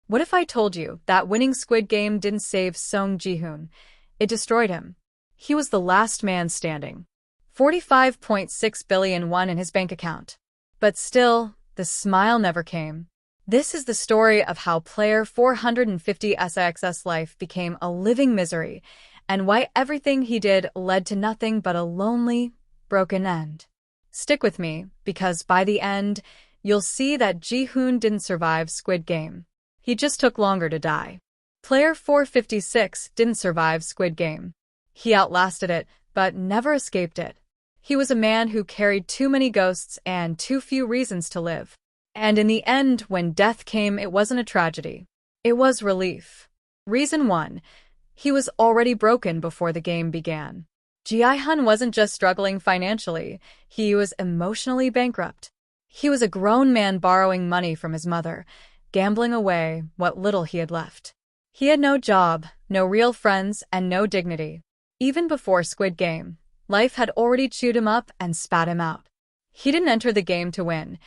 What if I told you that winning Squid Game didn't save Seong Gi-hun? It destroyed him. He was the last man standing. 45.6 billion won in his bank account. But still, the smile never came. This is the story of how player 450 SIX's life became a living misery, and why everything he did led to nothing but a lonely, broken end. Stick with me, because by the end, you'll see that Gi-hun didn't survive Squid Game. He just took longer to die. Player 456 didn't survive Squid Game. He outlasted it, but never escaped it. He was a man who carried too many ghosts and too few reasons to live. And in the end, when death came, it wasn't a tragedy. It was relief. Reason 1. He was already broken before the game began. Gi-hun wasn't just struggling financially, he was emotionally bankrupt. He was a grown man borrowing money from his mother, gambling away what little he had left. He had no job, no real friends, and no dignity. Even before Squid Game, life had already chewed him up and spat him out. He didn't enter the game to win.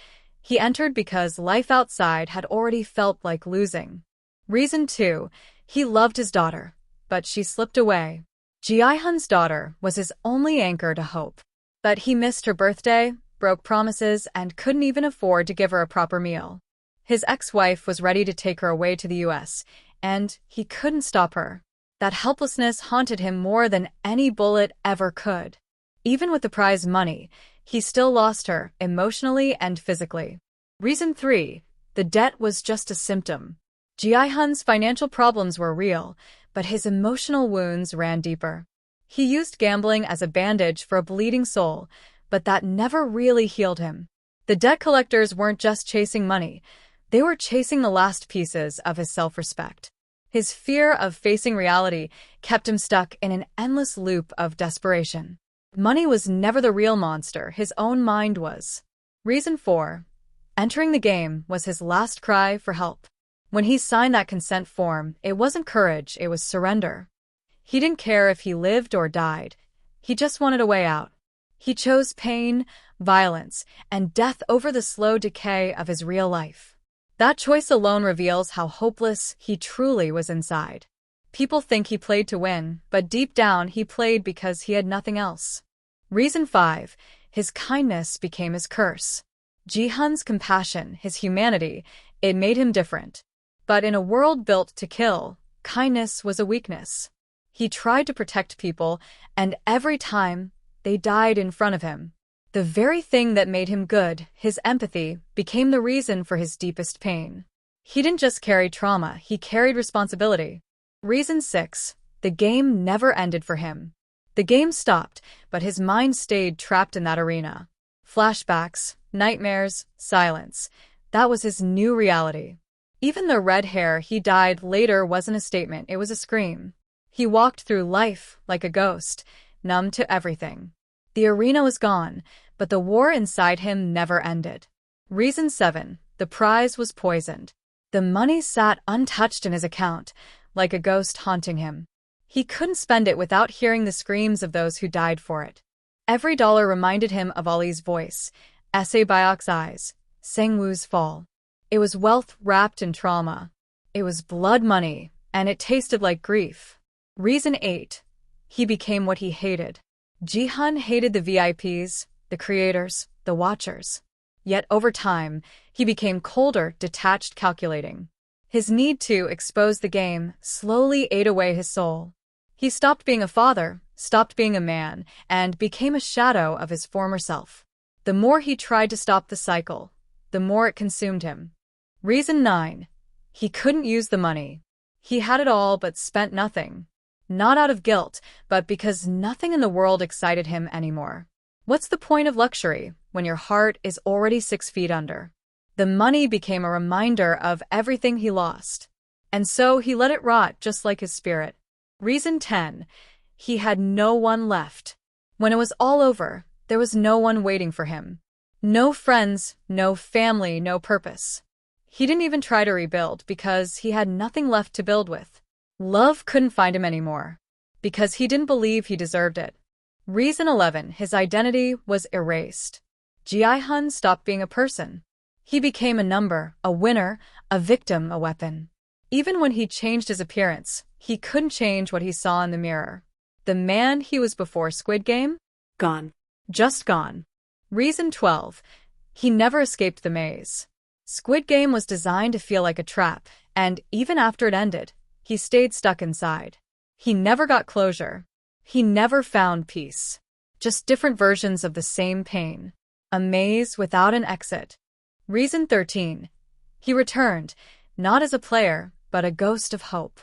He entered because life outside had already felt like losing. Reason 2. He loved his daughter, but she slipped away. Gi-hun's daughter was his only anchor to hope. But he missed her birthday, broke promises, and couldn't even afford to give her a proper meal. His ex-wife was ready to take her away to the US, and he couldn't stop her. That helplessness haunted him more than any bullet ever could. Even with the prize money, he still lost her, emotionally and physically. Reason 3. The debt was just a symptom. Gi-hun's financial problems were real, but his emotional wounds ran deeper. He used gambling as a bandage for a bleeding soul, but that never really healed him. The debt collectors weren't just chasing money, they were chasing the last pieces of his self-respect. His fear of facing reality kept him stuck in an endless loop of desperation. Money was never the real monster, his own mind was. Reason 4. Entering the game was his last cry for help. When he signed that consent form, it wasn't courage, it was surrender. He didn't care if he lived or died. He just wanted a way out. He chose pain, violence, and death over the slow decay of his real life. That choice alone reveals how hopeless he truly was inside. People think he played to win, but deep down he played because he had nothing else. Reason 5. His kindness became his curse. Gi-hun's compassion, his humanity, it made him different. But in a world built to kill, kindness was a weakness. He tried to protect people, and every time, they died in front of him. The very thing that made him good, his empathy, became the reason for his deepest pain. He didn't just carry trauma, he carried responsibility. Reason 6. The game never ended for him. The game stopped, but his mind stayed trapped in that arena. Flashbacks, nightmares, silence. That was his new reality. Even the red hair he dyed later wasn't a statement, it was a scream. He walked through life like a ghost, numb to everything. The arena was gone, but the war inside him never ended. Reason 7. The prize was poisoned. The money sat untouched in his account, like a ghost haunting him. He couldn't spend it without hearing the screams of those who died for it. Every dollar reminded him of Ali's voice, Essay Byok's eyes, Sang-woo's fall. It was wealth wrapped in trauma. It was blood money, and it tasted like grief. Reason 8. He became what he hated. Gi-hun hated the VIPs, the creators, the watchers. Yet over time, he became colder, detached, calculating. His need to expose the game slowly ate away his soul. He stopped being a father, stopped being a man, and became a shadow of his former self. The more he tried to stop the cycle, the more it consumed him. Reason 9. He couldn't use the money. He had it all but spent nothing. Not out of guilt, but because nothing in the world excited him anymore. What's the point of luxury when your heart is already 6 feet under? The money became a reminder of everything he lost. And so he let it rot just like his spirit. Reason 10. He had no one left. When it was all over, there was no one waiting for him. No friends, no family, no purpose. He didn't even try to rebuild because he had nothing left to build with. Love couldn't find him anymore, because he didn't believe he deserved it. Reason 11. His identity was erased. Gi-hun stopped being a person. He became a number, a winner, a victim, a weapon. Even when he changed his appearance, he couldn't change what he saw in the mirror. The man he was before Squid Game? Gone. Just gone. Reason 12. He never escaped the maze. Squid Game was designed to feel like a trap, and even after it ended, he stayed stuck inside. He never got closure. He never found peace. Just different versions of the same pain. A maze without an exit. Reason 13. He returned, not as a player, but a ghost of hope.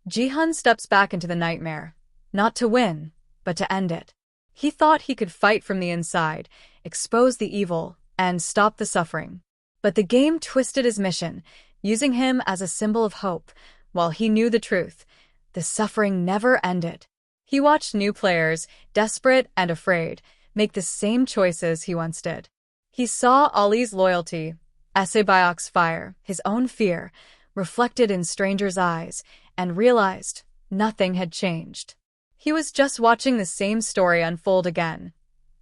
Gi-hun steps back into the nightmare, not to win, but to end it. He thought he could fight from the inside, expose the evil, and stop the suffering. But the game twisted his mission, using him as a symbol of hope, while he knew the truth. The suffering never ended. He watched new players, desperate and afraid, make the same choices he once did. He saw Ali's loyalty, Asebayok's fire, his own fear, reflected in strangers' eyes, and realized nothing had changed. He was just watching the same story unfold again.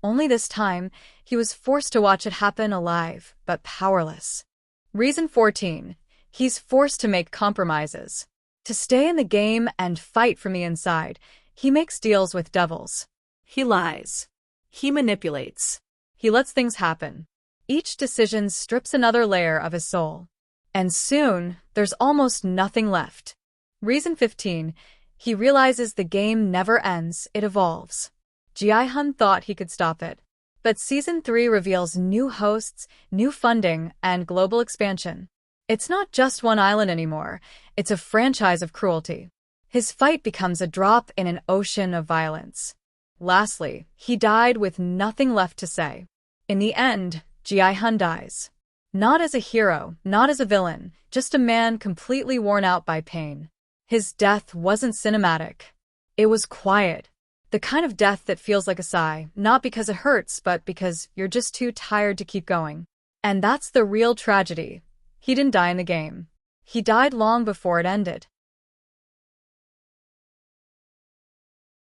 Only this time, he was forced to watch it happen alive, but powerless. Reason 14. He's forced to make compromises. To stay in the game and fight from the inside, he makes deals with devils. He lies. He manipulates. He lets things happen. Each decision strips another layer of his soul. And soon, there's almost nothing left. Reason 15. He realizes the game never ends, it evolves. Gi-hun thought he could stop it. But Season 3 reveals new hosts, new funding, and global expansion. It's not just one island anymore, it's a franchise of cruelty. His fight becomes a drop in an ocean of violence. Lastly, he died with nothing left to say. In the end, Gi-hun dies. Not as a hero, not as a villain, just a man completely worn out by pain. His death wasn't cinematic. It was quiet. The kind of death that feels like a sigh, not because it hurts, but because you're just too tired to keep going. And that's the real tragedy. He didn't die in the game. He died long before it ended.